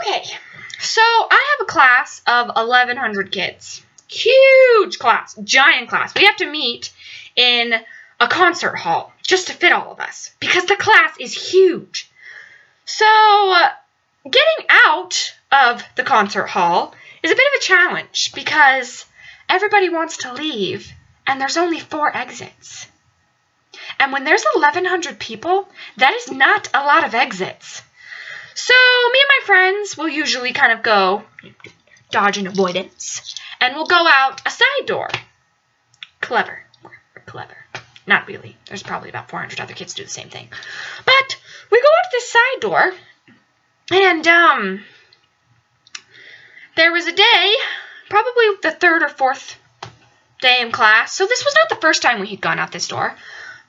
Okay, so I have a class of 1,100 kids. Huge class, giant class. We have to meet in a concert hall just to fit all of us because the class is huge. So getting out of the concert hall is a bit of a challenge because everybody wants to leave and there's only 4 exits. And when there's 1,100 people, that is not a lot of exits. So me and my friends will usually kind of go dodge and avoidance, and we'll go out a side door. Clever. We're clever. Not really. There's probably about 400 other kids do the same thing. But we go out this side door, and there was a day, probably the 3rd or 4th day in class, so this was not the first time we had gone out this door,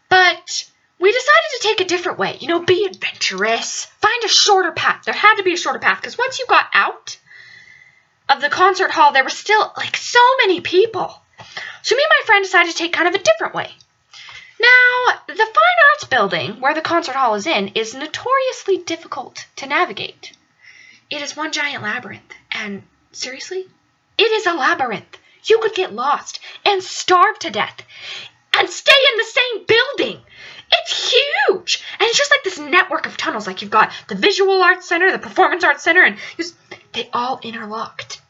but we decided to take a different way. You know, be adventurous. Find a shorter path. There had to be a shorter path because once you got out of the concert hall, there were still, like, so many people. So me and my friend decided to take kind of a different way. Now, the Fine Arts Building, where the concert hall is in, is notoriously difficult to navigate. It is one giant labyrinth. And seriously, it is a labyrinth. You could get lost and starve to death and stay in the same building. It's huge. And it's just like this network of tunnels. Like you've got the Visual Arts Center, the Performance Arts Center, and they all interlocked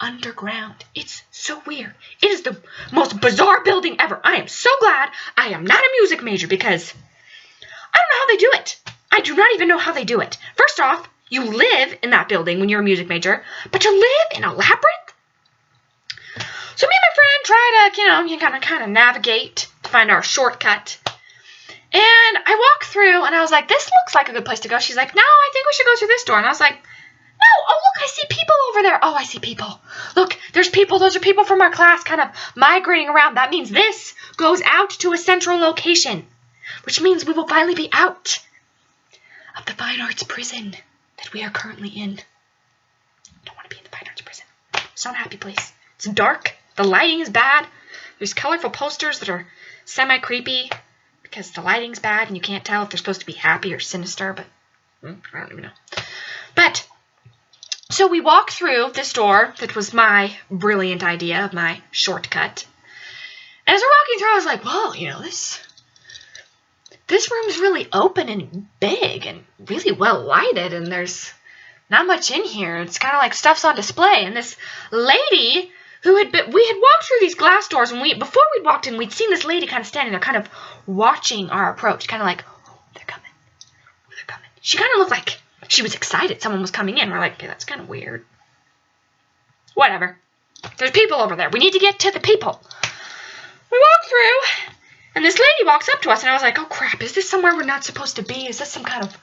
underground. It's so weird. It is the most bizarre building ever. I am so glad I am not a music major because I don't know how they do it. I do not even know how they do it. First off, you live in that building when you're a music major, but to live in a labyrinth? So me and my friend try to, kind of navigate to find our shortcut. And I walk through, and I was like, this looks like a good place to go. She's like, no, I think we should go through this door. And I was like, no, oh, look, I see people over there. Oh, I see people. Look, there's people. Those are people from our class kind of migrating around. That means this goes out to a central location, which means we will finally be out of the Fine Arts prison that we are currently in. I don't want to be in the Fine Arts prison. It's not a happy place. It's dark. The lighting is bad. There's colorful posters that are semi-creepy because the lighting's bad and you can't tell if they're supposed to be happy or sinister, but I don't even know. But, so we walk through this door that was my brilliant idea of my shortcut. And as we're walking through, I was like, whoa, you know, this room's really open and big and really well lighted, and there's not much in here. It's kind of like stuff's on display. And this lady we had walked through these glass doors, and before we'd walked in, we'd seen this lady kind of standing there, kind of watching our approach, kind of like, oh, they're coming. Oh, they're coming. She kind of looked like she was excited someone was coming in. We're like, okay, that's kind of weird. Whatever. There's people over there. We need to get to the people. We walk through, and this lady walks up to us, and I was like, oh, crap, is this somewhere we're not supposed to be? Is this some kind of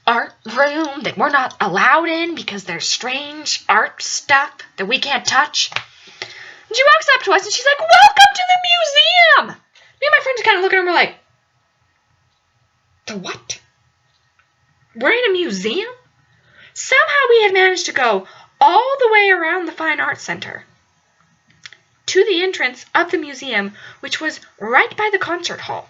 art room that we're not allowed in because there's strange art stuff that we can't touch? And she walks up to us and she's like, welcome to the museum! Me and my friends kind of look at her and we're like, the what? We're in a museum? Somehow we had managed to go all the way around the Fine Arts Center to the entrance of the museum, which was right by the concert hall.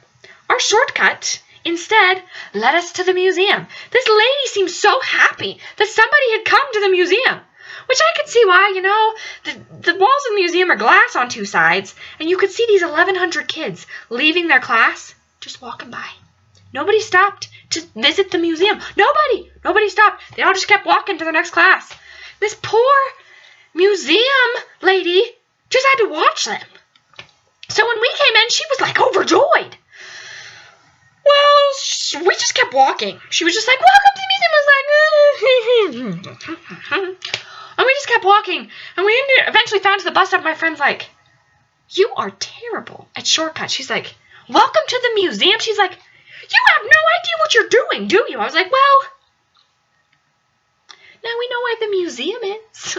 Our shortcut instead led us to the museum. This lady seemed so happy that somebody had come to the museum, which I could see why. You know, the walls of the museum are glass on 2 sides, and you could see these 1,100 kids leaving their class, just walking by. Nobody stopped to visit the museum. Nobody stopped. They all just kept walking to the next class. This poor museum lady just had to watch them. So when we came in, she was like overjoyed. Well, we just kept walking. She was just like, welcome to the museum. I was like, and we just kept walking. And we eventually found to the bus stop. My friend's like, you are terrible at shortcuts. She's like, welcome to the museum. She's like, you have no idea what you're doing, do you? I was like, well, now we know where the museum is.